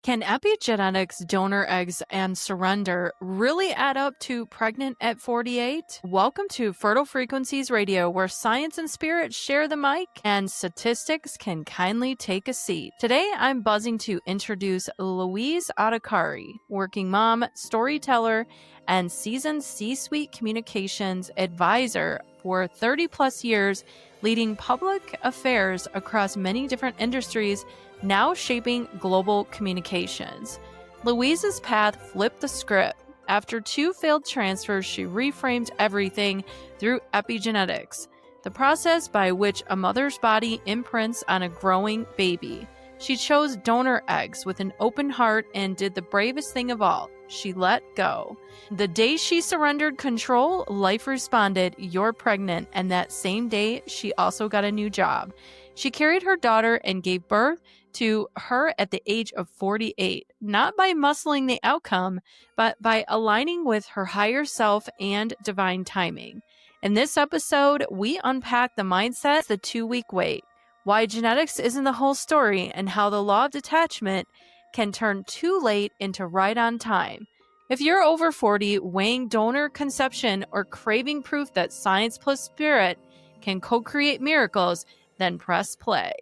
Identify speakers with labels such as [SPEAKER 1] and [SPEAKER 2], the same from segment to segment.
[SPEAKER 1] Can epigenetics, donor eggs, and surrender really add up to pregnant at 48? Welcome to Fertile Frequencies Radio, where science and spirit share the mic and statistics can kindly take a seat. Today, I'm buzzing to introduce Louise Adhikari, working mom, storyteller, and seasoned C-suite communications advisor for 30 plus years, leading public affairs across many different industries, now shaping global communications. Louise's path flipped the script. After 2 failed transfers, she reframed everything through epigenetics, the process by which a mother's body imprints on a growing baby. She chose donor eggs with an open heart and did the bravest thing of all. She let go. The day she surrendered control, life responded, "You're pregnant," and that same day, she also got a new job. She carried her daughter and gave birth to her at the age of 48, not by muscling the outcome, but by aligning with her higher self and divine timing. In this episode, we unpack the mindset, the 2-week wait, why genetics isn't the whole story, and how the law of detachment can turn too late into right on time. If you're over 40, weighing donor conception, or craving proof that science plus spirit can co-create miracles, then press play.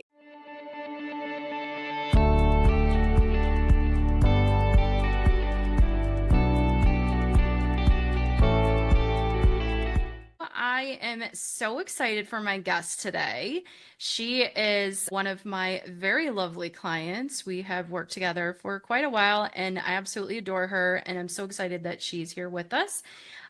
[SPEAKER 1] I am so excited for my guest today. She is one of my very lovely clients. We have worked together for quite a while, and I absolutely adore her. And I'm so excited that she's here with us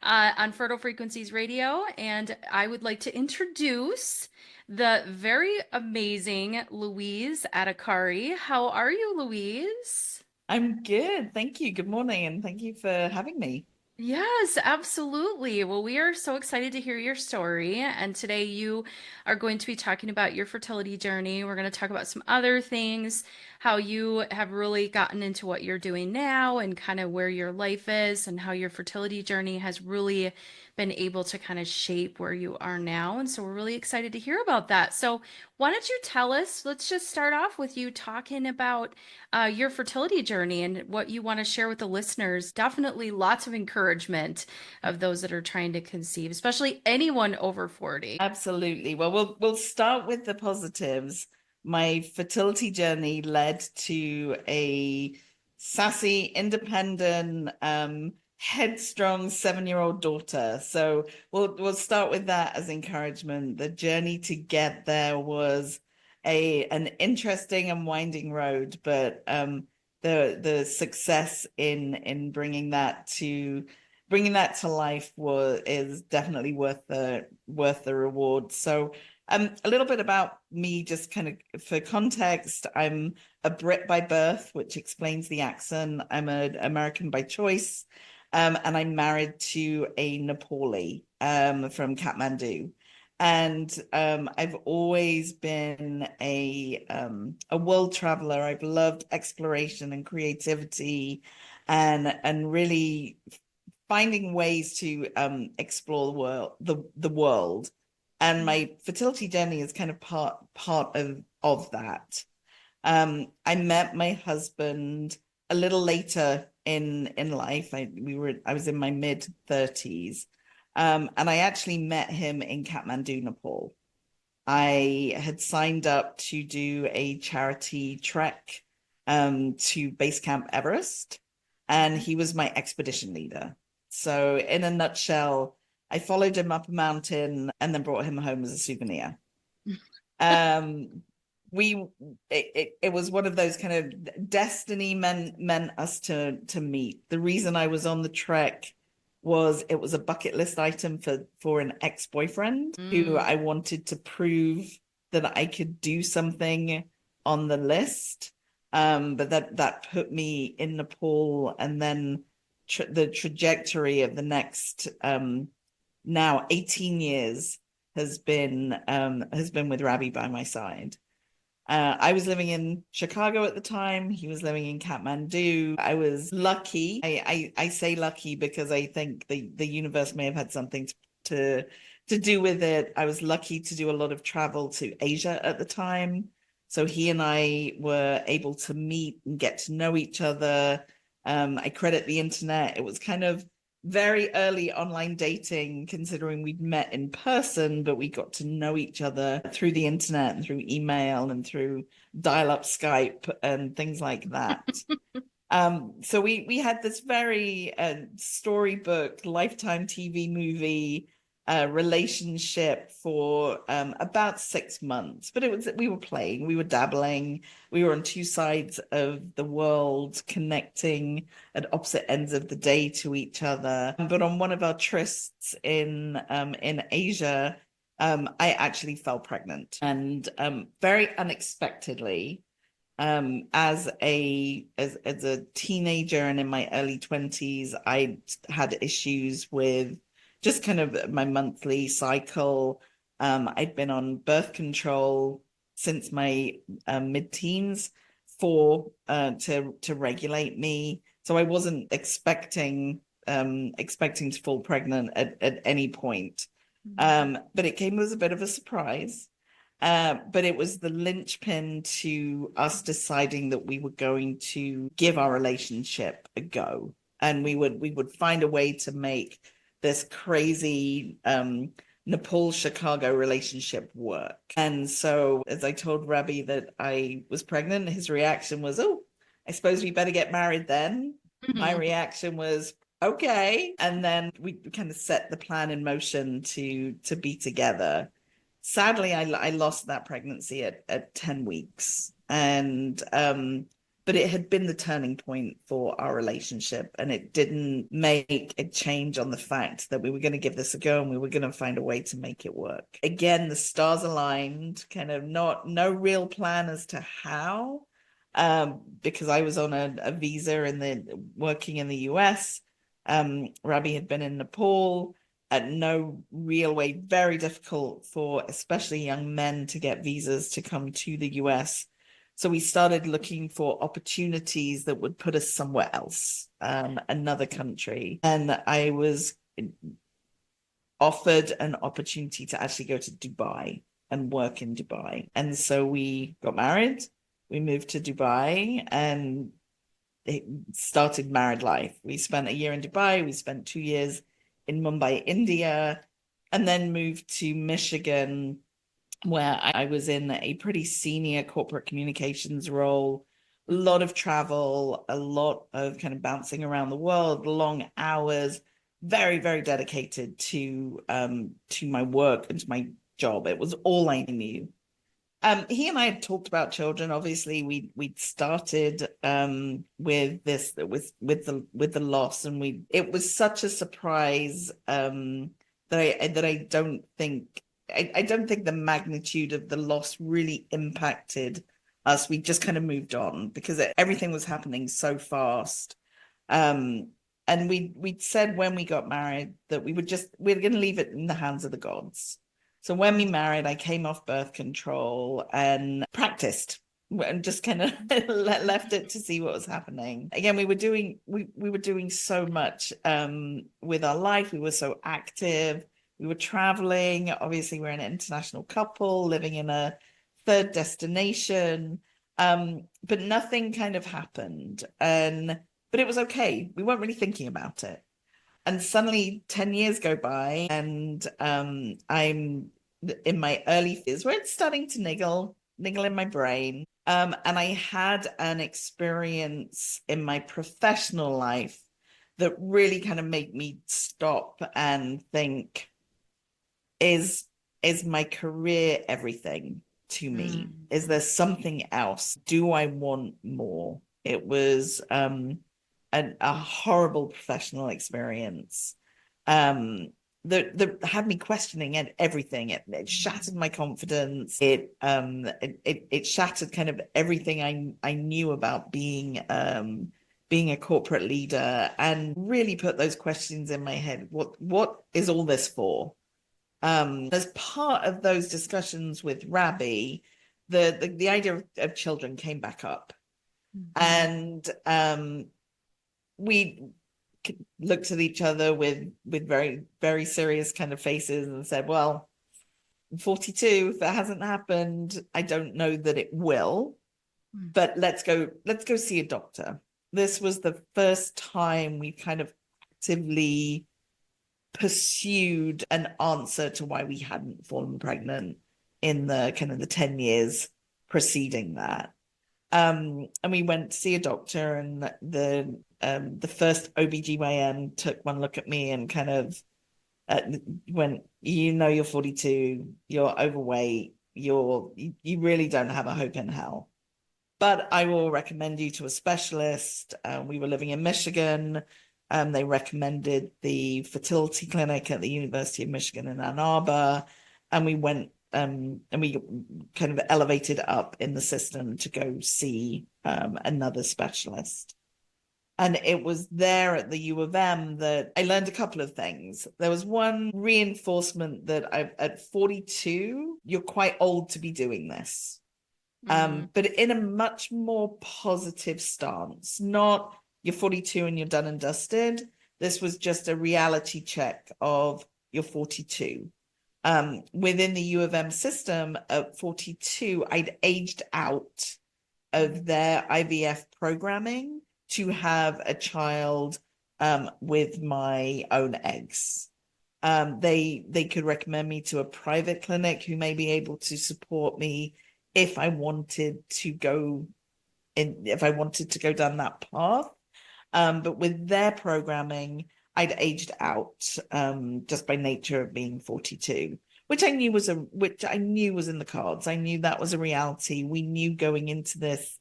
[SPEAKER 1] on Fertile Frequencies Radio. And I would like to introduce the very amazing Louise Adhikari. How are you, Louise?
[SPEAKER 2] I'm good. Thank you. Good morning, and thank you for having me.
[SPEAKER 1] Yes, absolutely. Well, we are so excited to hear your story. And today you are going to be talking about your fertility journey. We're going to talk about some other things, how you have really gotten into what you're doing now and kind of where your life is and how your fertility journey has really been able to kind of shape where you are now. And so we're really excited to hear about that. So why don't you tell us? Let's just start off with you talking about your fertility journey and what you want to share with the listeners. Definitely lots of encouragement of those that are trying to conceive, especially anyone over 40.
[SPEAKER 2] Absolutely. Well, we'll start with the positives. My fertility journey led to a sassy, independent, headstrong 7-year-old daughter. So we'll start with that as encouragement. The journey to get there was an interesting and winding road, but the success in bringing that to life is definitely worth the reward. So a little bit about me, just kind of for context. I'm a Brit by birth, which explains the accent. I'm an American by choice, and I'm married to a Nepali from Kathmandu. And I've always been a world traveler. I've loved exploration and creativity, and really finding ways to explore the world. And my fertility journey is kind of part of that. I met my husband a little later in life. I was in my mid-30s. And I actually met him in Kathmandu, Nepal. I had signed up to do a charity trek to Base Camp Everest, and he was my expedition leader. So in a nutshell, I followed him up a mountain and then brought him home as a souvenir. um, it was one of those kind of destiny meant us to meet. The reason I was on the trek was it was a bucket list item for an ex-boyfriend who I wanted to prove that I could do something on the list. But that put me in Nepal, and then the trajectory of the next now 18 years has been with Ravi by my side. I was living in Chicago at the time. He was living in Kathmandu. I was lucky. I say lucky because I think the universe may have had something to do with it. I was lucky to do a lot of travel to Asia at the time. So he and I were able to meet and get to know each other. I credit the internet. It was kind of very early online dating, considering we'd met in person, but we got to know each other through the internet and through email and through dial-up Skype and things like that. So we had this very storybook, lifetime TV movie relationship for about 6 months. But we were playing, we were dabbling, we were on two sides of the world, connecting at opposite ends of the day to each other. But on one of our trysts in Asia, I actually fell pregnant, and very unexpectedly. As a teenager and in my early 20s, I had issues with just kind of my monthly cycle. I'd been on birth control since my mid-teens to regulate me. So I wasn't expecting to fall pregnant at any point. But it came as a bit of a surprise. But it was the linchpin to us deciding that we were going to give our relationship a go, and we would find a way to make this crazy Nepal-Chicago relationship work. And so, as I told Rabbi that I was pregnant, his reaction was, "Oh, I suppose we better get married then." My reaction was, "Okay," and then we kind of set the plan in motion to be together. Sadly, I lost that pregnancy at 10 weeks. And but it had been the turning point for our relationship, and it didn't make a change on the fact that we were going to give this a go and we were going to find a way to make it work. Again, the stars aligned, kind of no real plan as to how, because I was on a visa working in the US. Rabbi had been in Nepal. At no real way, very difficult for especially young men to get visas to come to the US. So we started looking for opportunities that would put us somewhere else, another country. And I was offered an opportunity to actually go to Dubai and work in Dubai. And so we got married, we moved to Dubai, and it started married life. We spent a year in Dubai, we spent 2 years in Mumbai, India, and then moved to Michigan, where I was in a pretty senior corporate communications role, a lot of travel, a lot of kind of bouncing around the world, long hours, very, very dedicated to my work and to my job. It was all I knew. He and I had talked about children. Obviously, we'd started with the loss, and it was such a surprise that I don't think the magnitude of the loss really impacted us. We just kind of moved on because everything was happening so fast. And we'd said when we got married that we're going to leave it in the hands of the gods. So when we married, I came off birth control and practiced and just kind of left it to see what was happening. Again, we were doing so much with our life. We were so active. We were traveling. Obviously, we're an international couple living in a third destination. But nothing kind of happened. But it was okay. We weren't really thinking about it. And suddenly 10 years go by, and I'm in my early 30s where it's starting to niggle in my brain. And I had an experience in my professional life that really kind of made me stop and think, is my career everything to me? Is there something else? Do I want more? It was a horrible professional experience that had me questioning everything. It shattered my confidence. It shattered kind of everything I knew about being a corporate leader, and really put those questions in my head. What is all this for? As part of those discussions with Rabbi, the idea of children came back up. And we looked at each other with very, very serious kind of faces and said, well, I'm 42. If it hasn't happened, I don't know that it will, but let's go see a doctor. This was the first time we kind of actively pursued an answer to why we hadn't fallen pregnant in the kind of the 10 years preceding that. And we went to see a doctor, and the first OBGYN took one look at me and kind of went, you're 42, you're overweight, you really don't have a hope in hell. But I will recommend you to a specialist. We were living in Michigan. They recommended the fertility clinic at the University of Michigan in Ann Arbor. And we went and we kind of elevated up in the system to go see another specialist. And it was there at the U of M that I learned a couple of things. There was one reinforcement that at 42, you're quite old to be doing this. But in a much more positive stance, not you're 42 and you're done and dusted. This was just a reality check of you're 42. Within the U of M system at 42, I'd aged out of their IVF programming to have a child with my own eggs. They could recommend me to a private clinic who may be able to support me if I wanted to go down that path. But with their programming, I'd aged out just by nature of being 42, which I knew was in the cards. I knew that was a reality. We knew going into this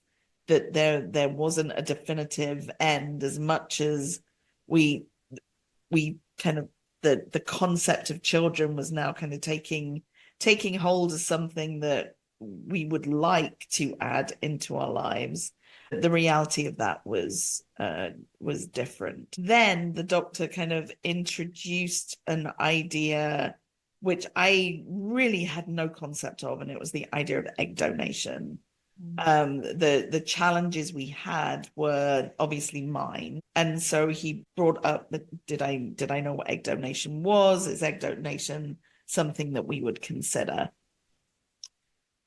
[SPEAKER 2] that there wasn't a definitive end, as much as we kind of the concept of children was now kind of taking hold as something that we would like to add into our lives. The reality of that was different. Then the doctor kind of introduced an idea which I really had no concept of, and it was the idea of egg donation. The challenges we had were obviously mine, and so he brought up that did I know what egg donation was? Is egg donation something that we would consider?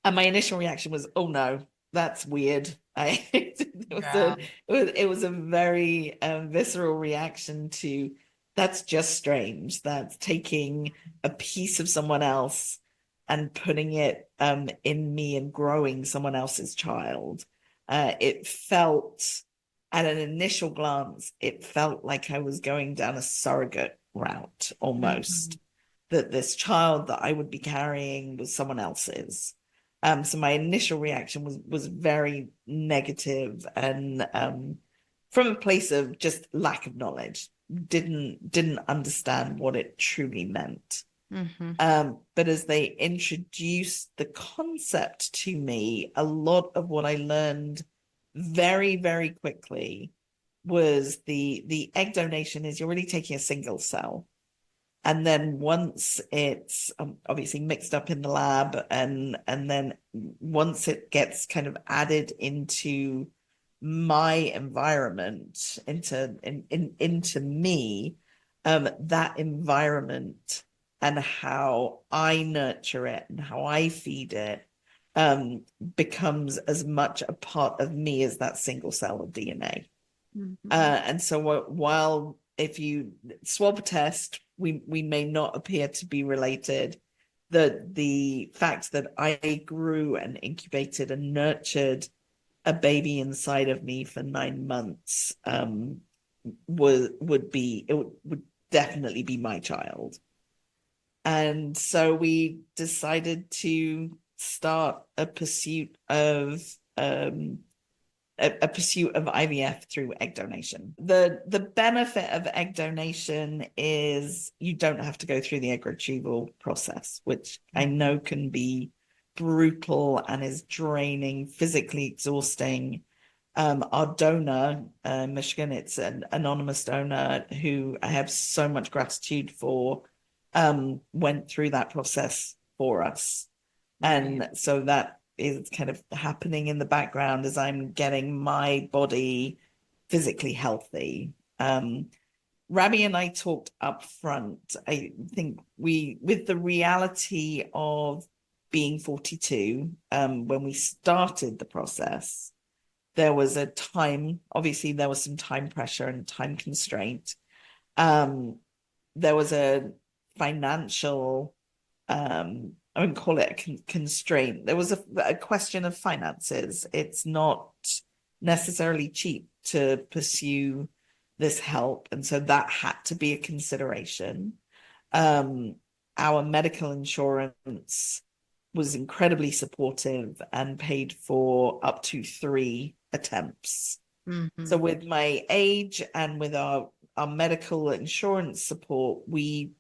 [SPEAKER 2] And my initial reaction was, oh no, that's weird. It was a very visceral reaction to, that's just strange. That's taking a piece of someone else and putting it in me and growing someone else's child. It felt, at an initial glance, it felt like I was going down a surrogate route almost. That this child that I would be carrying was someone else's. So my initial reaction was very negative, and from a place of just lack of knowledge, didn't understand what it truly meant. But as they introduced the concept to me, a lot of what I learned very, very quickly was the egg donation is you're really taking a single cell. And then once it's obviously mixed up in the lab, and then once it gets kind of added into my environment, into me, that environment and how I nurture it and how I feed it becomes as much a part of me as that single cell of DNA. And so while if you swab a test, we may not appear to be related, the fact that I grew and incubated and nurtured a baby inside of me for 9 months would definitely be my child. And so we decided to start a pursuit of IVF through egg donation. The benefit of egg donation is you don't have to go through the egg retrieval process, which I know can be brutal and is draining, physically exhausting. Our donor, Michigan, it's an anonymous donor who I have so much gratitude for, went through that process for us. And so that is kind of happening in the background as I'm getting my body physically healthy. Rabbi and I talked up front. I think with the reality of being 42, when we started the process, there was a time, obviously there was some time pressure and time constraint. There was a financial, I wouldn't call it a constraint. There was a question of finances. It's not necessarily cheap to pursue this help. And so that had to be a consideration. Our medical insurance was incredibly supportive and paid for up to 3 attempts.
[SPEAKER 1] Mm-hmm.
[SPEAKER 2] So with my age and with our medical insurance support, we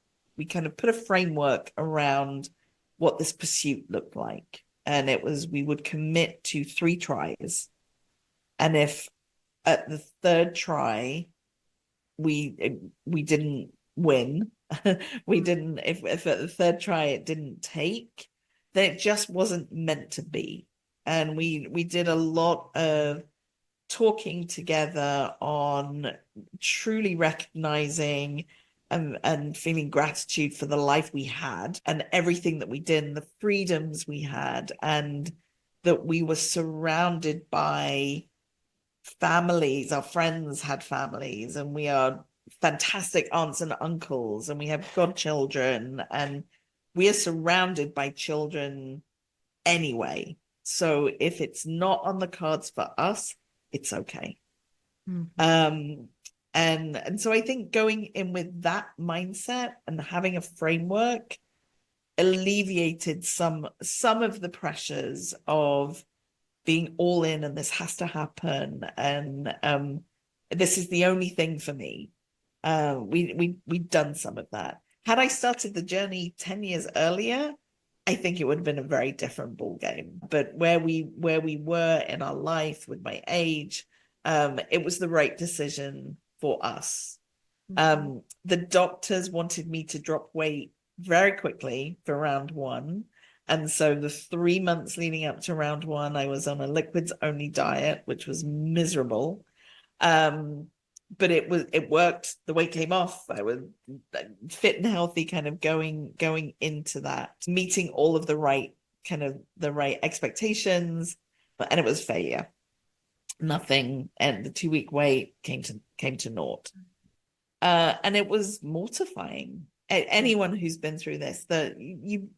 [SPEAKER 2] kind of put a framework around what this pursuit looked like. And it was, we would commit to 3 tries. And if at the 3rd try, we didn't win, we didn't, if at the 3rd try it didn't take, then it just wasn't meant to be. And we did a lot of talking together on truly recognizing and feeling gratitude for the life we had and everything that we did and the freedoms we had, and that we were surrounded by families. Our friends had families, and we are fantastic aunts and uncles, and we have godchildren, and we are surrounded by children anyway. So if it's not on the cards for us, it's okay.
[SPEAKER 1] Mm-hmm.
[SPEAKER 2] And so I think going in with that mindset and having a framework alleviated some of the pressures of being all in and this has to happen, and this is the only thing for me. We'd done some of that. Had I started the journey 10 years earlier, I think it would have been a very different ball game. But where we were in our life with my age, it was the right decision for us.
[SPEAKER 1] Mm-hmm.
[SPEAKER 2] The doctors wanted me to drop weight very quickly for round 1. And so the 3 months leading up to round 1, I was on a liquids only diet, which was miserable. But it worked. The weight came off. I was fit and healthy, kind of going into that, meeting all of the right expectations, and it was failure. Nothing, and the 2-week wait came to naught. And it was mortifying. Anyone who's been through this, that you,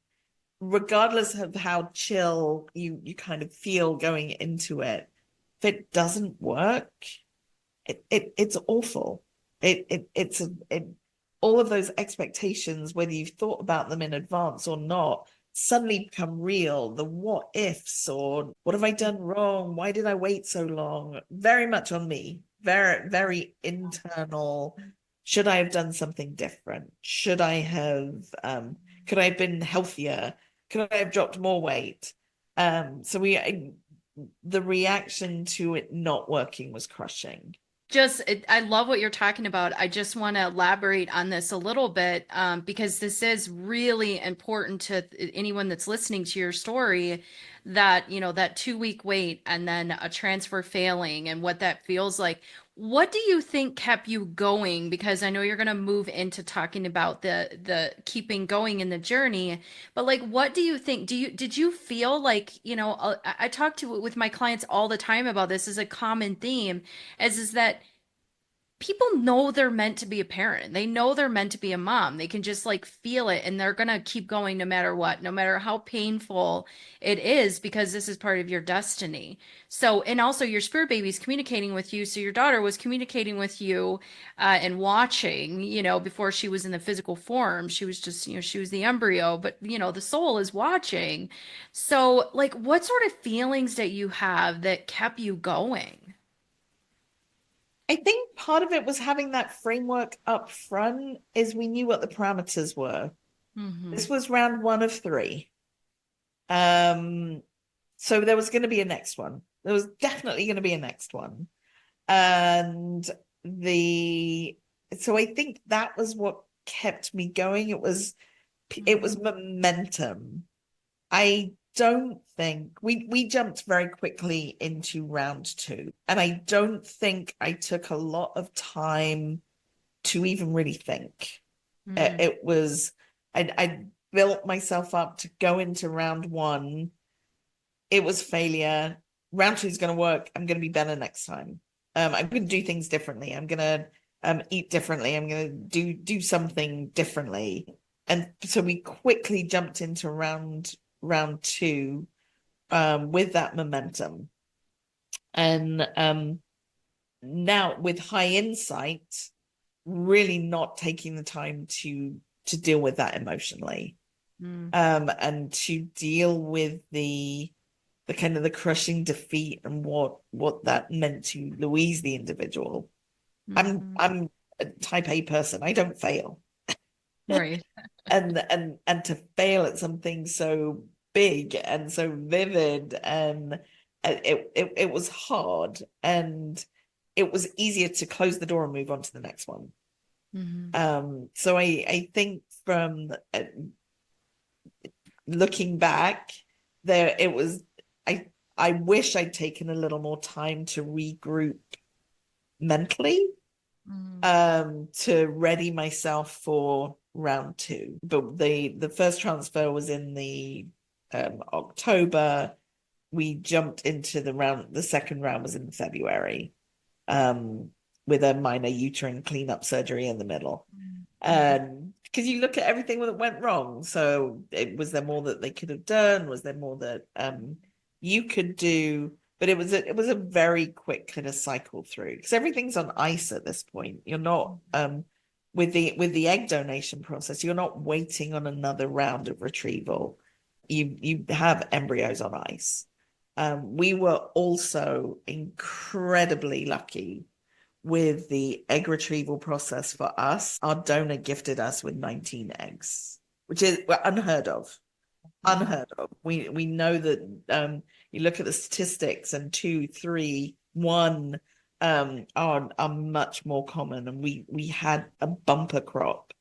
[SPEAKER 2] regardless of how chill you kind of feel going into it, if it doesn't work, it's awful. It's all of those expectations, whether you've thought about them in advance or not, suddenly become real. The what ifs, or what have I done wrong? Why did I wait so long? Very much on me. Very, very internal. Should I have done something different? Should I have, could I have been healthier? Could I have dropped more weight? So the reaction to it not working was crushing.
[SPEAKER 1] I love what you're talking about. I just want to elaborate on this a little bit, because this is really important to anyone that's listening to your story, that, that 2-week wait and then a transfer failing and what that feels like. What do you think kept you going? Because I know you're going to move into talking about the keeping going in the journey, but like, what do you think? Did you feel like, I talk with my clients all the time about this as a common theme, as is that people know they're meant to be a parent. They know they're meant to be a mom. They can just like feel it, and they're going to keep going no matter what, no matter how painful it is, because this is part of your destiny. So, and also your spirit baby's communicating with you. So your daughter was communicating with you, and watching, before she was in the physical form. She was just, she was the embryo, but the soul is watching. So like, what sort of feelings that you have that kept you going?
[SPEAKER 2] I think part of it was having that framework up front, is we knew what the parameters were.
[SPEAKER 1] Mm-hmm.
[SPEAKER 2] This was round 1 of 3. So there was going to be a next one. There was definitely going to be a next one. And so I think that was what kept me going. It was momentum. I don't think we jumped very quickly into round 2, and I don't think I took a lot of time to even really think.
[SPEAKER 1] Mm.
[SPEAKER 2] It was, I built myself up to go into round one. It was failure. Round two is going to work. I'm going to be better next time. I'm going to do things differently. I'm going to eat differently. I'm going to do something differently. And so we quickly jumped into round two with that momentum. And now with high insight, really not taking the time to deal with that emotionally. And to deal with the kind of the crushing defeat and what that meant to Louise, the individual. I'm a type A person. I don't fail.
[SPEAKER 1] Right.
[SPEAKER 2] And to fail at something so big and so vivid, and it was hard, and it was easier to close the door and move on to the next one. So I think from looking back, there it was. I wish I'd taken a little more time to regroup mentally, to ready myself for round two. But the first transfer was in the October. We jumped into the second round was in February, with a minor uterine cleanup surgery in the middle. Because you look at everything that went wrong. So was there more that they could have done? Was there more that you could do? But it was a very quick kind of cycle through, because everything's on ice at this point. You're not with the egg donation process, you're not waiting on another round of retrieval. You have embryos on ice. We were also incredibly lucky with the egg retrieval process for us. Our donor gifted us with 19 eggs, which is unheard of. Unheard of. We know that you look at the statistics, and 2, 3, 1 are much more common, and we had a bumper crop.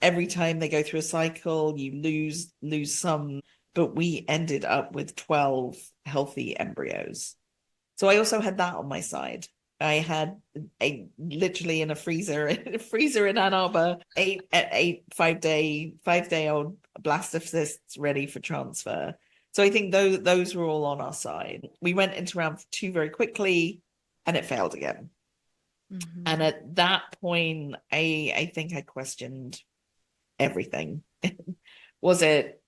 [SPEAKER 2] Every time they go through a cycle, you lose some, but we ended up with 12 healthy embryos. So I also had that on my side. I had literally in a freezer in Ann Arbor, 5-day-old blastocysts ready for transfer. So I think those were all on our side. We went into round two very quickly, and it failed again. And at that point, I think I questioned everything. Was it?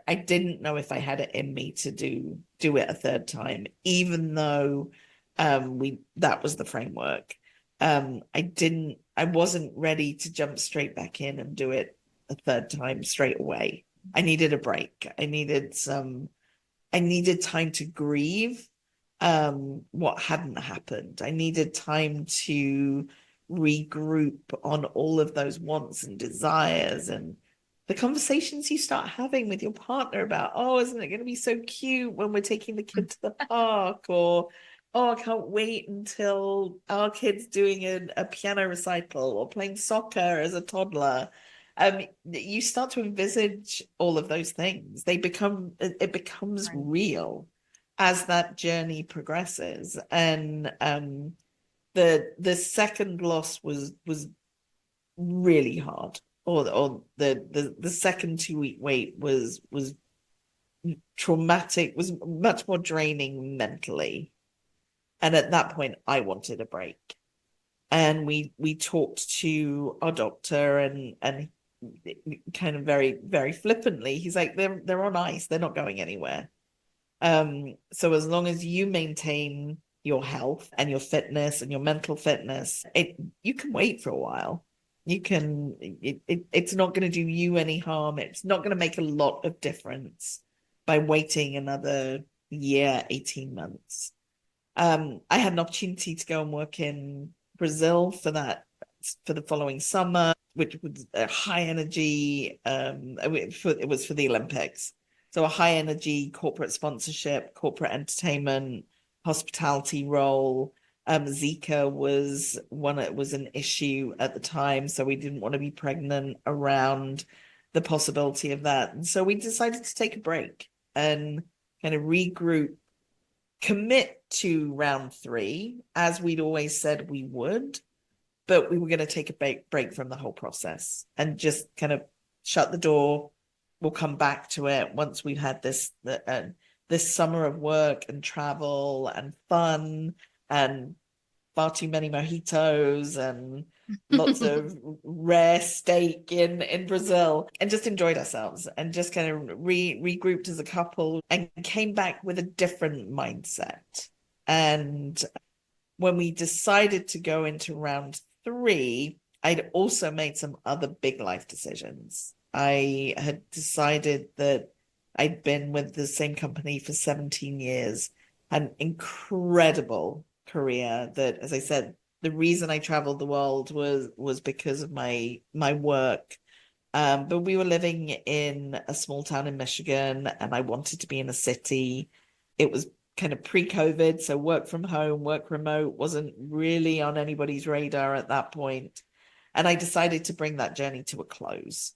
[SPEAKER 2] I didn't know if I had it in me to do it a third time, even though that was the framework. I wasn't ready to jump straight back in and do it a third time straight away. I needed a break. I needed time to grieve what hadn't happened. I needed time to regroup on all of those wants and desires, and the conversations you start having with your partner about, oh, isn't it going to be so cute when we're taking the kid to the park? Or, oh, I can't wait until our kid's doing a piano recital or playing soccer as a toddler. You start to envisage all of those things. It becomes real as that journey progresses. And the second loss was really hard. Or the second 2-week wait was traumatic, was much more draining mentally. And at that point, I wanted a break. And we talked to our doctor, and kind of very, very flippantly, he's like, they're on ice, they're not going anywhere. So as long as you maintain your health and your fitness and your mental fitness, you can wait for a while. It's not going to do you any harm. It's not going to make a lot of difference by waiting another year, 18 months. I had an opportunity to go and work in Brazil for the following summer, which was a high energy, it was for the Olympics. So a high energy corporate sponsorship, corporate entertainment, hospitality role. Zika was an issue at the time, so we didn't want to be pregnant around the possibility of that. And so we decided to take a break and kind of regroup, commit to round three, as we'd always said we would, but we were going to take a break from the whole process and just kind of shut the door. We'll come back to it once we've had this summer of work and travel and fun and far too many mojitos and lots of rare steak in Brazil, and just enjoyed ourselves and just kind of regrouped as a couple and came back with a different mindset. And when we decided to go into round 3, I'd also made some other big life decisions. I had decided that I'd been with the same company for 17 years, an incredible career that, as I said, the reason I traveled the world was because of my work. But we were living in a small town in Michigan, and I wanted to be in a city. It was kind of pre-COVID, so work from home, work remote wasn't really on anybody's radar at that point. And I decided to bring that journey to a close,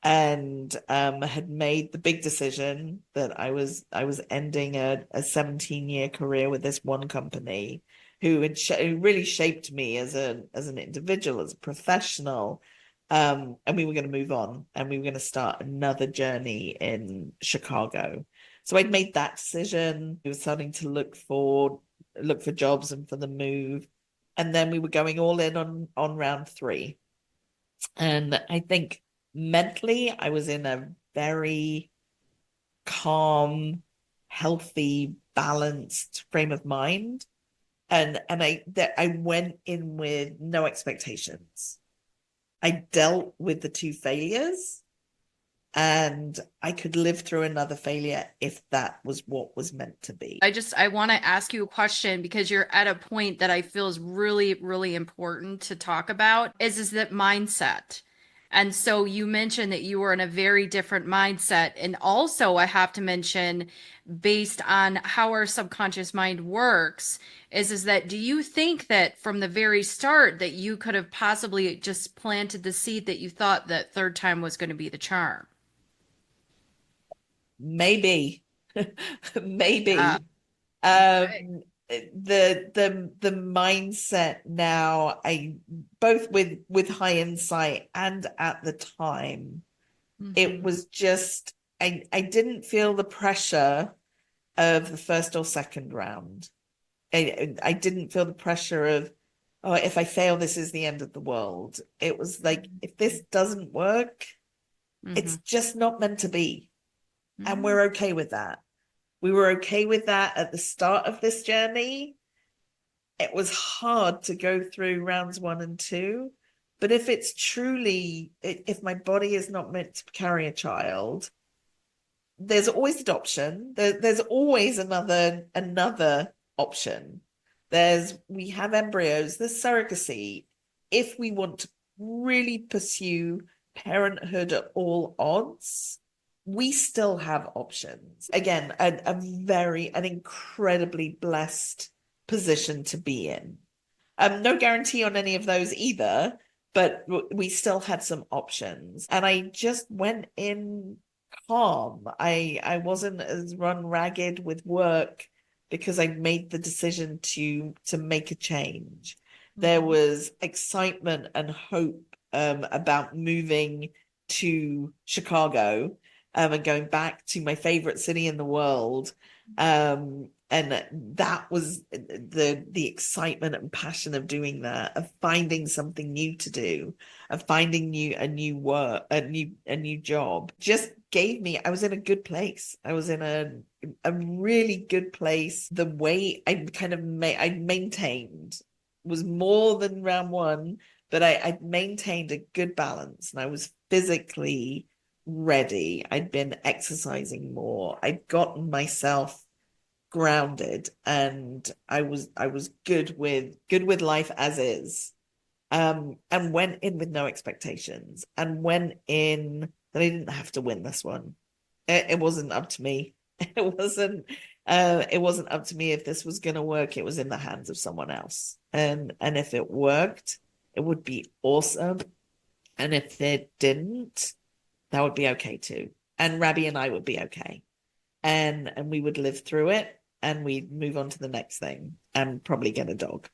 [SPEAKER 2] and had made the big decision that I was ending a 17-year career with this one company who really shaped me as an individual, as a professional. And we were going to move on, and we were going to start another journey in Chicago. So I'd made that decision. We were starting to look for jobs and for the move. And then we were going all in on round 3. And I think mentally I was in a very calm, healthy, balanced frame of mind. And I went in with no expectations. I dealt with the 2 failures, and I could live through another failure if that was what was meant to be.
[SPEAKER 1] I want to ask you a question, because you're at a point that I feel is really, really important to talk about, is that mindset. And so you mentioned that you were in a very different mindset. And also I have to mention, based on how our subconscious mind works, is that, do you think that from the very start that you could have possibly just planted the seed that you thought that 3rd time was going to be the charm?
[SPEAKER 2] Maybe. Maybe.
[SPEAKER 1] Yeah. Okay.
[SPEAKER 2] The mindset now, I both with high insight and at the time, it was just I didn't feel the pressure of the first or second round. I didn't feel the pressure of, oh, if I fail, this is the end of the world. It was like, if this doesn't work, it's just not meant to be. And we're okay with that. We were okay with that at the start of this journey. It was hard to go through rounds 1 and 2. But if it's truly, if my body is not meant to carry a child, there's always adoption. There's always another option. We have embryos, there's surrogacy. If we want to really pursue parenthood at all odds, we still have options. Again, an incredibly blessed position to be in. No guarantee on any of those either, but we still had some options. And I just went in calm. I wasn't as run ragged with work because I made the decision to make a change. There was excitement and hope about moving to Chicago, and going back to my favorite city in the world. And that was the excitement and passion of doing that, of finding something new to do, of finding a new job. Just gave me, I was in a good place. I was in a really good place. The way I kind of I maintained was more than round 1, but I maintained a good balance, and I was physically ready. I'd been exercising more. I'd gotten myself grounded, and I was good with life as is. And went in with no expectations, and went in that I didn't have to win this one. It wasn't up to me. It wasn't up to me if this was going to work. It was in the hands of someone else. And if it worked, it would be awesome. And if it didn't, that would be okay too. And Rabbi and I would be okay. And we would live through it, and we'd move on to the next thing and probably get a dog.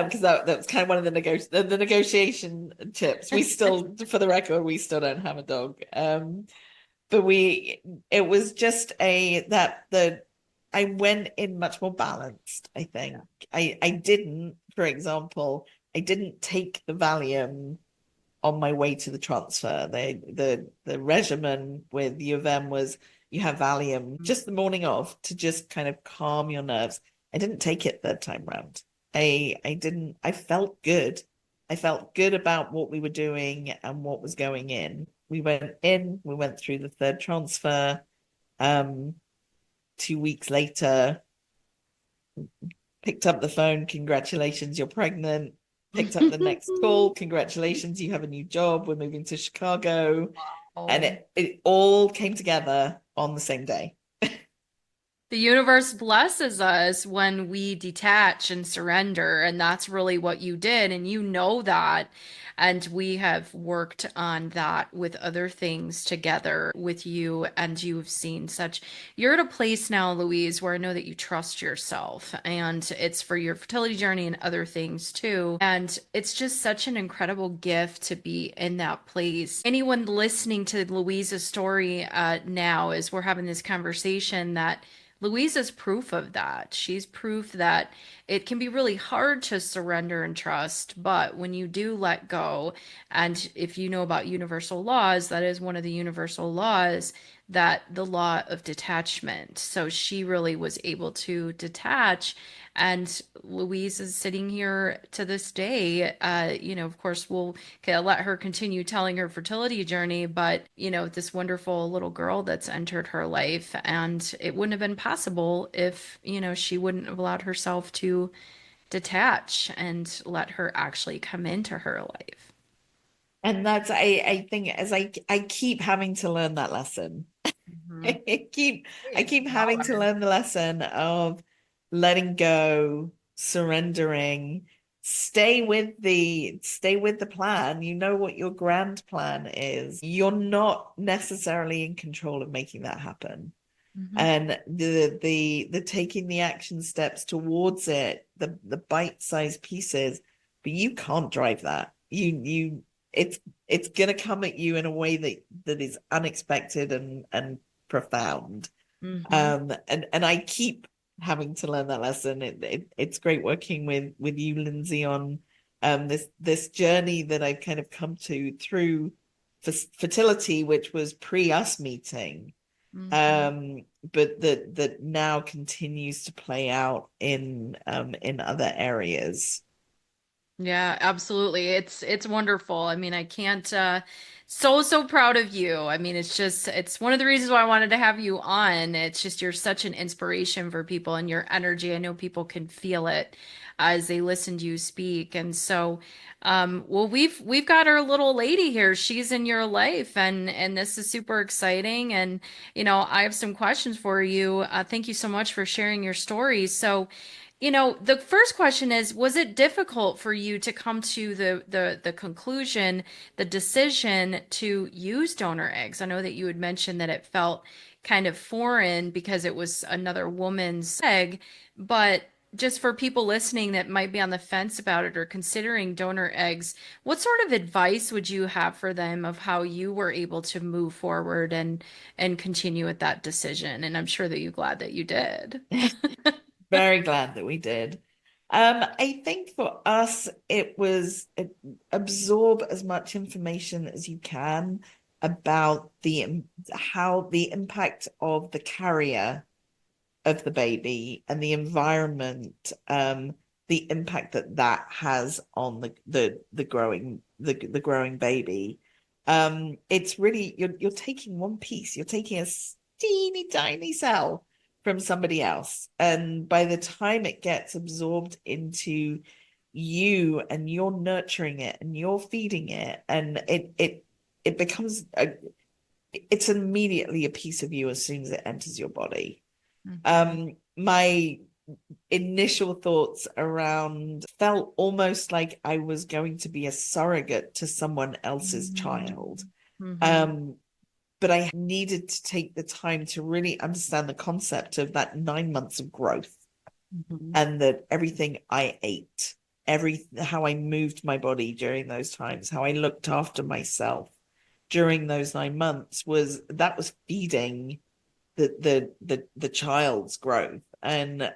[SPEAKER 2] because that was kind of one of the negotiation tips. We still, for the record, we still don't have a dog. But it was just I went in much more balanced, I think. I didn't, for example, I didn't take the Valium on my way to the transfer. The regimen with U of M was you have Valium just the morning of to just kind of calm your nerves. I didn't take it third time round. I didn't, I felt good. I felt good about what we were doing and what was going in. We went through the third transfer. 2 weeks later, picked up the phone, congratulations, you're pregnant. Picked up the next call, congratulations, you have a new job, we're moving to Chicago.
[SPEAKER 1] Wow.
[SPEAKER 2] And it all came together on the same day.
[SPEAKER 1] The universe blesses us when we detach and surrender, and that's really what you did, and you know that. And we have worked on that with other things together with you, and you've seen such. You're at a place now, Louise, where I know that you trust yourself, and it's for your fertility journey and other things too. And it's just such an incredible gift to be in that place. Anyone listening to Louise's story now, as we're having this conversation, that Louise is proof of that. She's proof that it can be really hard to surrender and trust, but when you do let go, and if you know about universal laws, that is one of the universal laws, that the law of detachment. So she really was able to detach. And Louise is sitting here to this day. Of course, we'll let her continue telling her fertility journey, but, this wonderful little girl that's entered her life. And it wouldn't have been possible if, she wouldn't have allowed herself to detach and let her actually come into her life.
[SPEAKER 2] And I think as I keep having to learn that lesson.
[SPEAKER 1] Mhm.
[SPEAKER 2] I keep having to learn the lesson of letting go, surrendering, stay with the plan. You know what your grand plan is. You're not necessarily in control of making that happen.
[SPEAKER 1] Mhm.
[SPEAKER 2] And the taking the action steps towards it, the bite-sized pieces, but you can't drive that. It's gonna come at you in a way that is unexpected and profound.
[SPEAKER 1] Mhm.
[SPEAKER 2] And I keep having to learn that lesson. It's great working with you, Lindsay, on this journey that I've kind of come to through fertility, which was pre us meeting,
[SPEAKER 1] Mhm.
[SPEAKER 2] but that now continues to play out in other areas.
[SPEAKER 1] Yeah, absolutely. It's wonderful. I mean, I can't so proud of you. I mean, it's one of the reasons why I wanted to have you on. It's just you're such an inspiration for people and your energy. I know people can feel it as they listen to you speak. And so well, we've got our little lady here. She's in your life, and this is super exciting. And I have some questions for you. Thank you so much for sharing your story. So the first question is, was it difficult for you to come to the conclusion, the decision to use donor eggs? I know that you had mentioned that it felt kind of foreign because it was another woman's egg, but just for people listening that might be on the fence about it or considering donor eggs, what sort of advice would you have for them of how you were able to move forward and continue with that decision? And I'm sure that you're glad that you did.
[SPEAKER 2] Very glad that we did. I think for us, it was absorb as much information as you can about how the impact of the carrier of the baby and the environment, the impact that has on the growing baby. It's really you're taking one piece, you're taking a teeny tiny cell from somebody else, and by the time it gets absorbed into you and you're nurturing it and you're feeding it, and it becomes it's immediately a piece of you as soon as it enters your body.
[SPEAKER 1] Mhm.
[SPEAKER 2] My initial thoughts around felt almost like I was going to be a surrogate to someone else's child.
[SPEAKER 1] Mm-hmm.
[SPEAKER 2] Um, but I needed to take the time to really understand the concept of that 9 months of growth
[SPEAKER 1] Mm-hmm.
[SPEAKER 2] and that everything I ate, how I moved my body during those times, how I looked after myself during those 9 months was feeding the child's growth. And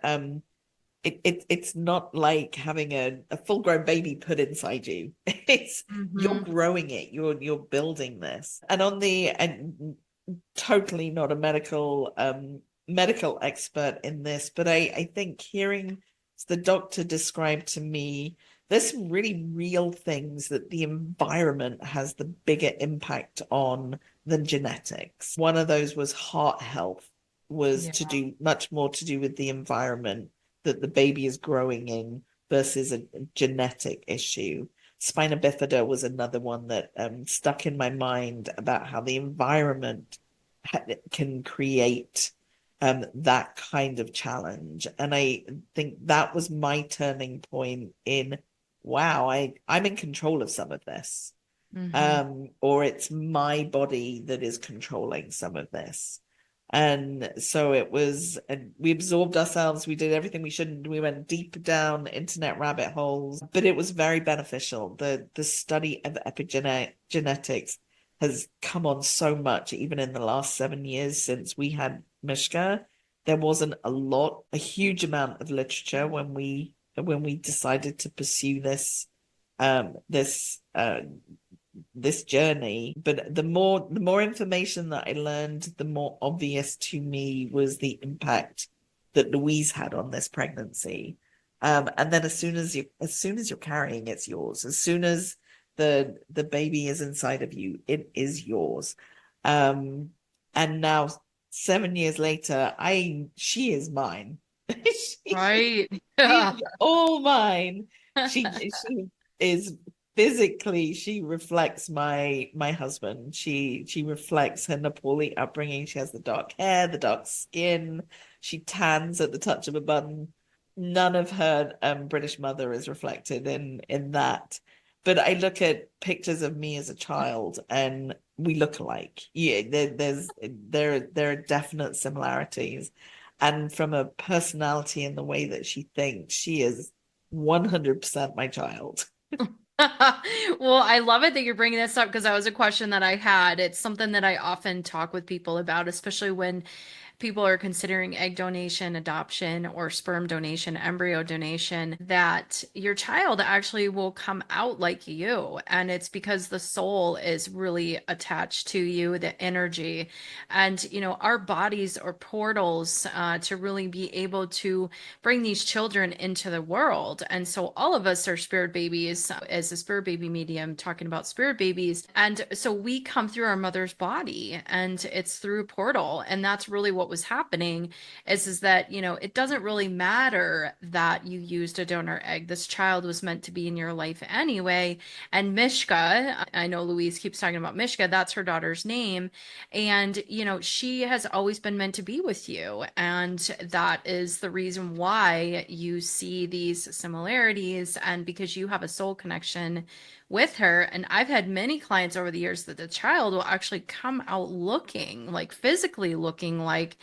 [SPEAKER 2] it's not like having a full-grown baby put inside you. It's you're
[SPEAKER 1] Mm-hmm.
[SPEAKER 2] growing it, you're building this. And totally not a medical expert in this, but I think hearing the doctor describe to me there's some really real things that the environment has the bigger impact on than genetics. One of those was heart health, was to
[SPEAKER 1] Yeah.
[SPEAKER 2] do much more to do with the environment that the baby is growing in versus a genetic issue. Spina bifida was another one that stuck in my mind about how the environment can create that kind of challenge. And I think that was my turning point in, wow, I'm in control of some of this.
[SPEAKER 1] Mm-hmm.
[SPEAKER 2] Or it's my body that is controlling some of this. And so it was, and we absorbed ourselves, we did everything we shouldn't, we went deep down internet rabbit holes, but it was very beneficial. The study of epigenetics has come on so much, even in the last 7 years since we had Mishka. There wasn't a huge amount of literature when we decided to pursue this journey. But the more information that I learned, the more obvious to me was the impact that Louise had on this pregnancy. And then as soon as you're carrying, it's yours. As soon as the baby is inside of you, it is yours. Um, and now 7 years later, she is mine.
[SPEAKER 1] Right.
[SPEAKER 2] She's all mine. She is physically, she reflects my husband. She reflects her Nepali upbringing. She has the dark hair, the dark skin. She tans at the touch of a button. None of her British mother is reflected in that. But I look at pictures of me as a child, and we look alike. Yeah, there are definite similarities. And from a personality and the way that she thinks, she is 100% my child.
[SPEAKER 1] Well, I love it that you're bringing this up because that was a question that I had. It's something that I often talk with people about, especially when people are considering egg donation, adoption, or sperm donation, embryo donation, that your child actually will come out like you. And it's because the soul is really attached to you, the energy. And, our bodies are portals to really be able to bring these children into the world. And so all of us are spirit babies, as a spirit baby medium, talking about spirit babies. And so we come through our mother's body, and it's through a portal. And that's really what was happening is that, it doesn't really matter that you used a donor egg. This child was meant to be in your life anyway. And Mishka, I know Louise keeps talking about Mishka, that's her daughter's name. And, she has always been meant to be with you. And that is the reason why you see these similarities, and because you have a soul connection with her. And I've had many clients over the years that the child will actually come out looking like physically looking like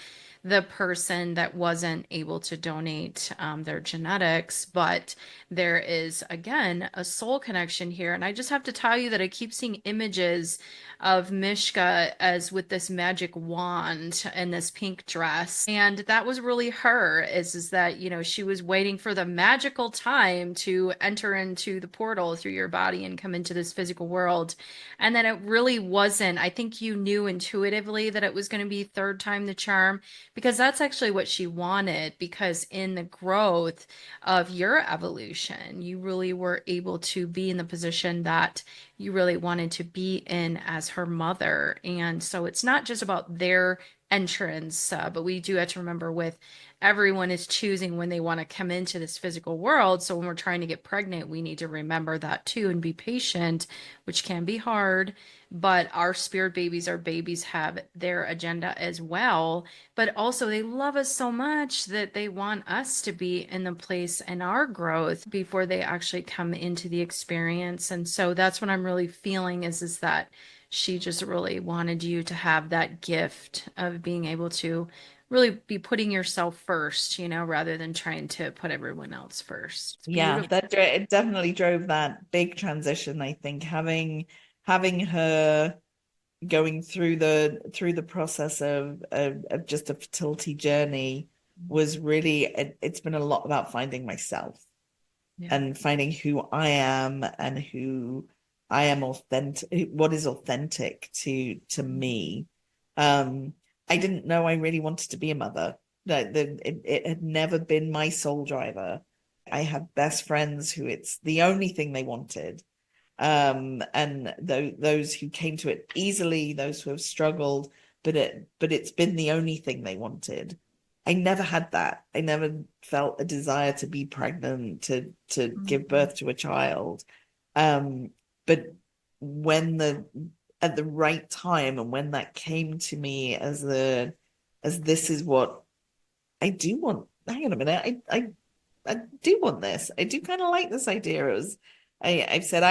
[SPEAKER 1] the person that wasn't able to donate their genetics. But there is, again, a soul connection here. And I just have to tell you that I keep seeing images of Mishka as with this magic wand and this pink dress. And that was really her, is that, she was waiting for the magical time to enter into the portal through your body and come into this physical world. And then it really wasn't. I think you knew intuitively that it was going to be third time the charm, because that's actually what she wanted. Because in the growth of your evolution, you really were able to be in the position that you really wanted to be in as her mother. And so it's not just about their entrance, but we do have to remember with everyone is choosing when they want to come into this physical world. So when we're trying to get pregnant, we need to remember that too and be patient, which can be hard. But our spirit babies, our babies have their agenda as well. But also, they love us so much that they want us to be in the place in our growth before they actually come into the experience. And so that's what I'm really feeling is that she just really wanted you to have that gift of being able to really be putting yourself first, rather than trying to put everyone else first. It's
[SPEAKER 2] Yeah,
[SPEAKER 1] beautiful.
[SPEAKER 2] it definitely drove that big transition, I think, having her going through the process of just a fertility journey was really it's been a lot about finding myself and finding who I am and who I am authentic, what is authentic to me. I didn't know I really wanted to be a mother. It had never been my soul driver. I had best friends who it's the only thing they wanted. And those who came to it easily, those who have struggled, but it's been the only thing they wanted. I never had that. I never felt a desire to be pregnant, to give birth to a child. But when at the right time and when that came to me as this is what I do want. Hang on a minute. I do want this. I do kind of like this idea. I've said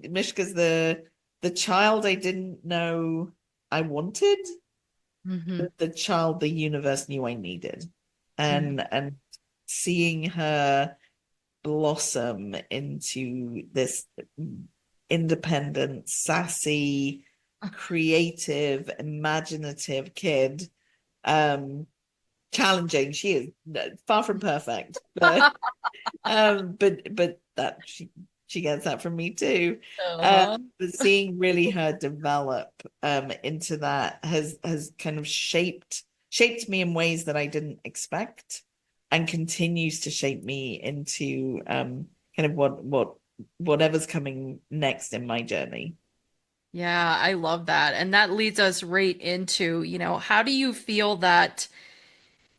[SPEAKER 2] Mishka's the child I didn't know I wanted, the child the universe knew I needed. And seeing her blossom into this independent, sassy, creative, imaginative kid. Challenging. She is far from perfect, but that she gets that from me too. But seeing really her develop into that has kind of shaped me in ways that I didn't expect, and continues to shape me into kind of whatever's coming next in my journey.
[SPEAKER 1] Yeah, I love that. And that leads us right into, how do you feel that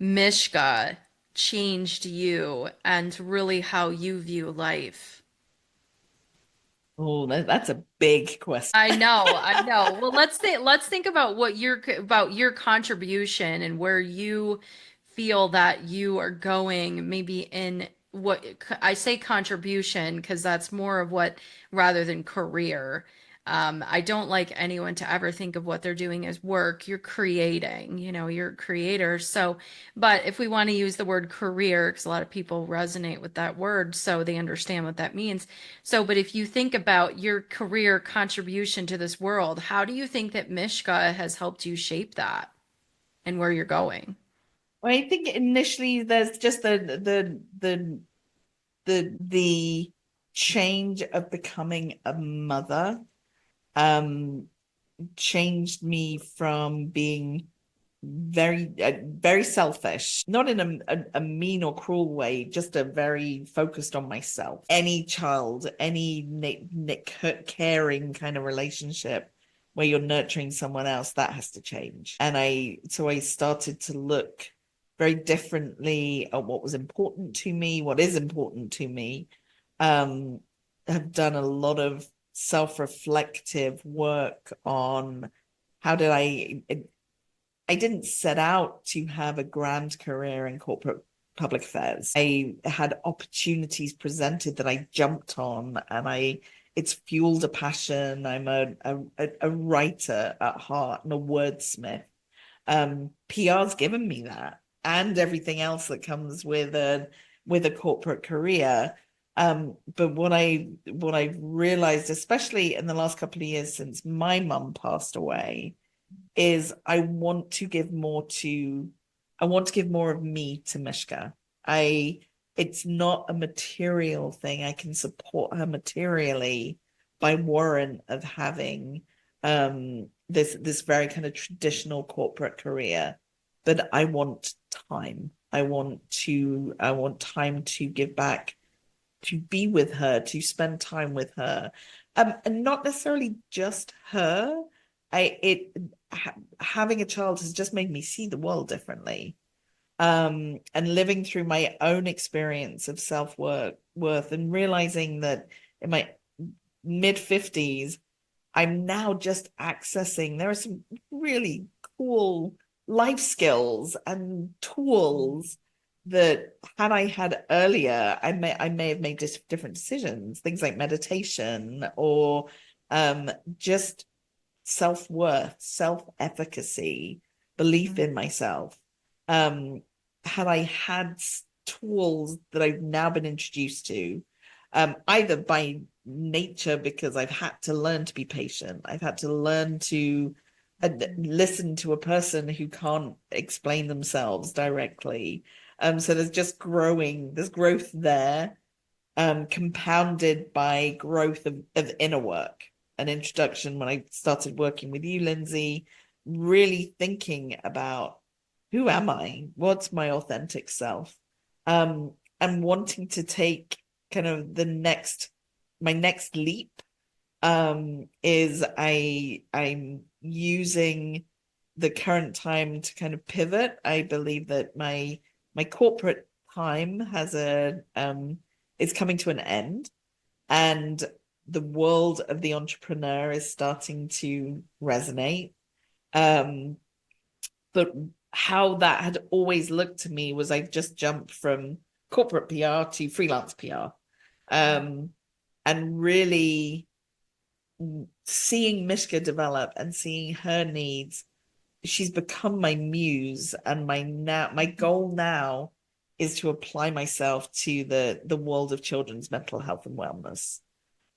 [SPEAKER 1] Mishka changed you and really how you view life?
[SPEAKER 2] Oh, that's a big question.
[SPEAKER 1] I know, I know. Well, let's think about about your contribution and where you feel that you are going, maybe in what I say contribution because that's more of what rather than career. I don't like anyone to ever think of what they're doing as work. You're creating, you're a creator. So, but if we want to use the word career, because a lot of people resonate with that word, so they understand what that means. So, but if you think about your career contribution to this world, how do you think that Mishka has helped you shape that and where you're going?
[SPEAKER 2] Well, I think initially there's just the change of becoming a mother changed me from being very selfish, not in a mean or cruel way, just a very focused on myself. Any child, any caring kind of relationship where you're nurturing someone else, that has to change. And so I started to look very differently at what was important to me, what is important to me. Have done a lot of self-reflective work on how did I didn't set out to have a grand career in corporate public affairs. I had opportunities presented that I jumped on, and it's fueled a passion. I'm a writer at heart and a wordsmith. PR's given me that, and everything else that comes with a corporate career. But what I've realized, especially in the last couple of years since my mum passed away, is I want to give more of me to Mishka. It's not a material thing. I can support her materially by warrant of having this very kind of traditional corporate career. But I want time. I want time to give back, to be with her, to spend time with her. And not necessarily just her. Having a child has just made me see the world differently. And living through my own experience of self-worth and realizing that in my mid-50s, I'm now just accessing, there are some really cool life skills and tools that had I had earlier, I may have made different decisions, things like meditation or just self-worth, self-efficacy, belief in myself. um, had I had tools that I've now been introduced to, either by nature because I've had to learn to be patient, I've had to learn to listen to a person who can't explain themselves directly. So there's growth there, compounded by growth of inner work. An introduction when I started working with you, Lindsay, really thinking about who am I? What's my authentic self? Um, and wanting to take kind of my next leap, is I'm using the current time to kind of pivot. I believe that my corporate time is coming to an end, and the world of the entrepreneur is starting to resonate. Um, but how that had always looked to me was I've just jumped from corporate PR to freelance PR. Um, and really seeing Mishka develop and seeing her needs, she's become my muse, and my goal now is to apply myself to the world of children's mental health and wellness,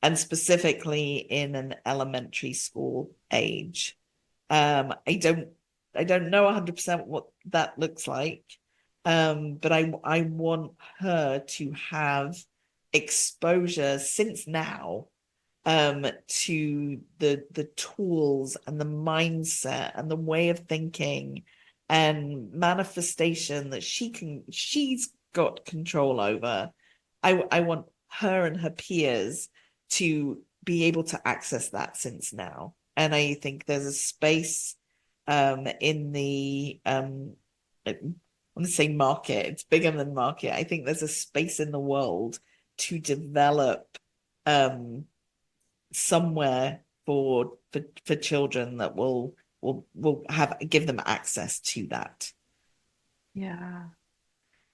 [SPEAKER 2] and specifically in an elementary school age. I don't know 100% what that looks like. But I want her to have exposure since now, to the tools and the mindset and the way of thinking and manifestation that she's got control over. I want her and her peers to be able to access that since now. And I think there's a space, in the I want to say market, it's bigger than market. I think there's a space in the world to develop, somewhere for children that will have give them access to that.
[SPEAKER 1] Yeah.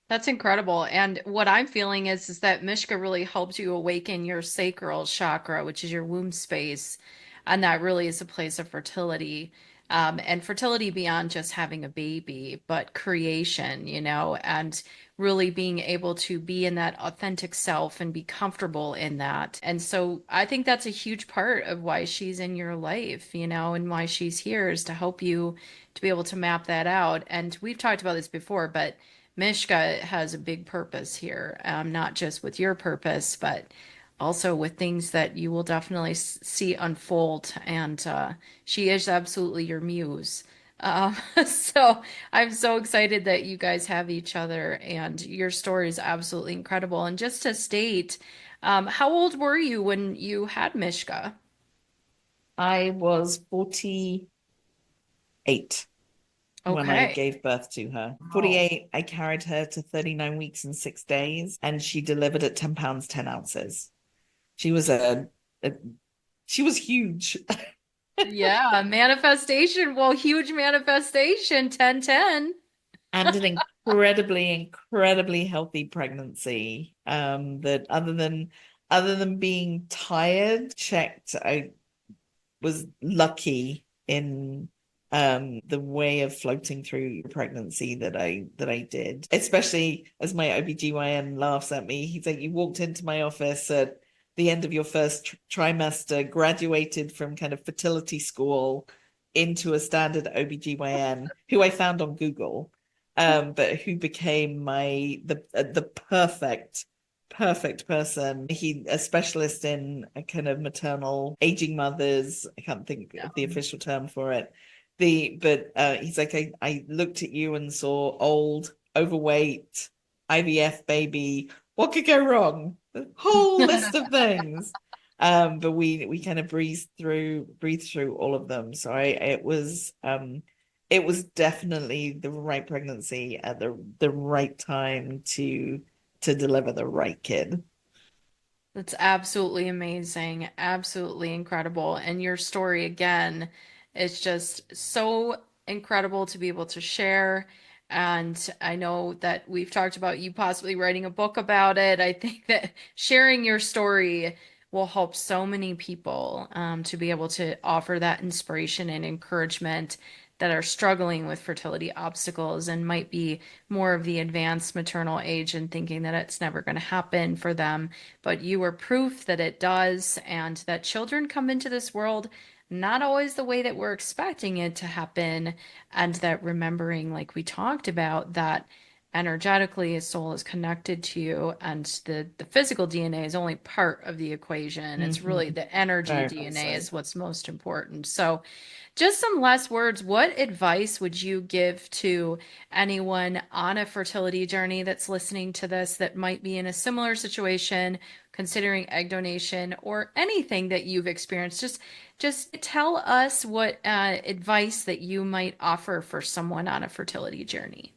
[SPEAKER 1] That's incredible. And what I'm feeling is that Mishka really helps you awaken your sacral chakra, which is your womb space. And that really is a place of fertility. And fertility beyond just having a baby, but creation, and really being able to be in that authentic self and be comfortable in that. And so I think that's a huge part of why she's in your life, and why she's here is to help you to be able to map that out. And we've talked about this before, but Mishka has a big purpose here, not just with your purpose, but also with things that you will definitely see unfold. And she is absolutely your muse. So I'm so excited that you guys have each other, and your story is absolutely incredible. And just to state, how old were you when you had Mishka?
[SPEAKER 2] I was 48 when I
[SPEAKER 1] Okay.
[SPEAKER 2] gave birth to her.
[SPEAKER 1] Wow.
[SPEAKER 2] 48, I carried her to 39 weeks and 6 days, and she delivered at 10 pounds, 10 ounces. She was a she was huge.
[SPEAKER 1] Yeah, manifestation. Well, huge manifestation, 10-10.
[SPEAKER 2] And an incredibly healthy pregnancy. That other than being tired, checked, I was lucky in the way of floating through pregnancy that I did. Especially as my OBGYN laughs at me. He's like, you walked into my office at the end of your first trimester, graduated from kind of fertility school into a standard OBGYN, who I found on Google, but who became the perfect person. He a specialist in a kind of maternal aging mothers. I can't think of the official term for it. But he's like, I looked at you and saw old, overweight, IVF baby. What could go wrong? The whole list of things. But we kind of breathed through all of them. So it was definitely the right pregnancy at the right time to deliver the right kid.
[SPEAKER 1] That's absolutely amazing. Absolutely incredible. And your story, again, is just so incredible to be able to share. And I know that we've talked about you possibly writing a book about it. I think that sharing your story will help so many people, to be able to offer that inspiration and encouragement that are struggling with fertility obstacles and might be more of the advanced maternal age and thinking that it's never going to happen for them. But you are proof that it does, and that children come into this world not always the way that we're expecting it to happen. And that remembering, like we talked about, that energetically a soul is connected to you, and the physical DNA is only part of the equation. It's really the energy DNA is what's most important. So just some last words. What advice would you give to anyone on a fertility journey that's listening to this that might be in a similar situation, considering egg donation or anything that you've experienced? Just tell us what advice that you might offer for someone on a fertility journey.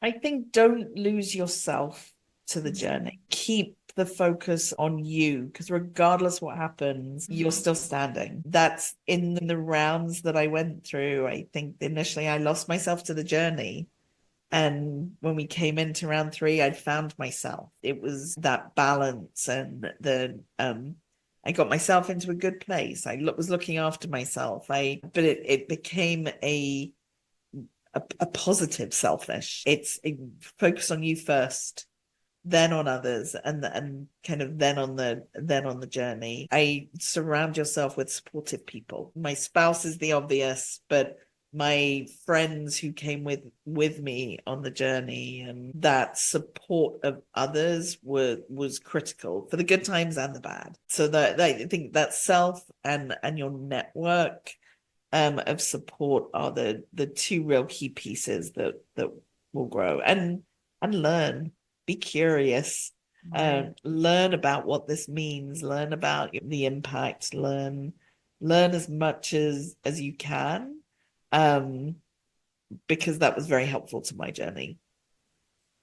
[SPEAKER 2] I think don't lose yourself to the journey. Keep the focus on you, because regardless what happens, you're still standing. That's in the rounds that I went through. I think initially I lost myself to the journey. And when we came into round 3, I'd found myself. It was that balance, and I got myself into a good place. I was looking after myself. But it became a positive selfish. It's focus on you first, then on others, and kind of then on the journey. I surround yourself with supportive people. My spouse is the obvious, but my friends who came with me on the journey, and that support of others was critical for the good times and the bad. So that I think that self and your network of support are the 2 real key pieces that will grow and learn. Be curious, learn about what this means, learn about the impact, learn as much as you can, because that was very helpful to my journey.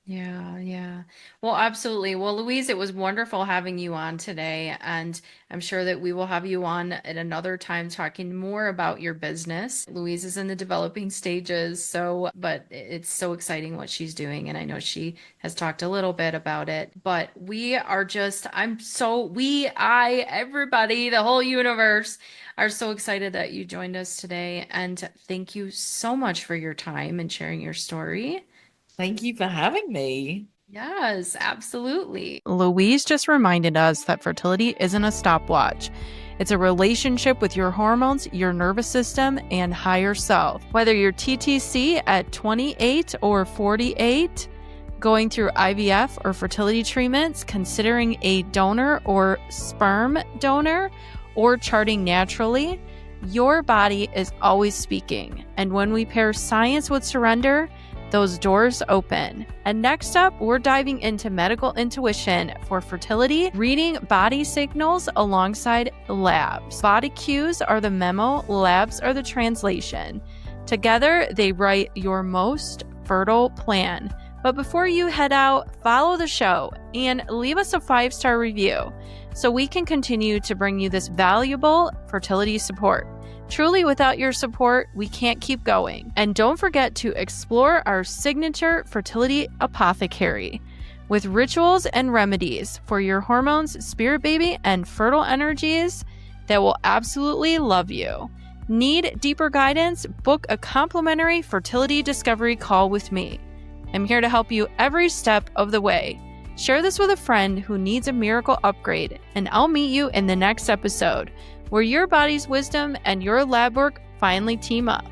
[SPEAKER 1] Yeah. Well, absolutely. Well, Louise, it was wonderful having you on today, and I'm sure that we will have you on at another time talking more about your business. Louise is in the developing stages, but it's so exciting what she's doing, and I know she has talked a little bit about it. But everybody, the whole universe are so excited that you joined us today, and thank you so much for your time and sharing your story.
[SPEAKER 2] Thank you for having me.
[SPEAKER 1] Yes, absolutely. Louise just reminded us that fertility isn't a stopwatch. It's a relationship with your hormones, your nervous system, and higher self. Whether you're TTC at 28 or 48, going through IVF or fertility treatments, considering a donor or sperm donor, or charting naturally, your body is always speaking. And when we pair science with surrender, those doors open. And next up, we're diving into medical intuition for fertility, reading body signals alongside labs. Body cues are the memo, labs are the translation. Together, they write your most fertile plan. But before you head out, follow the show and leave us a 5-star review so we can continue to bring you this valuable fertility support. Truly, without your support, we can't keep going. And don't forget to explore our signature fertility apothecary with rituals and remedies for your hormones, spirit baby, and fertile energies that will absolutely love you. Need deeper guidance? Book a complimentary fertility discovery call with me. I'm here to help you every step of the way. Share this with a friend who needs a miracle upgrade, and I'll meet you in the next episode, where your body's wisdom and your lab work finally team up.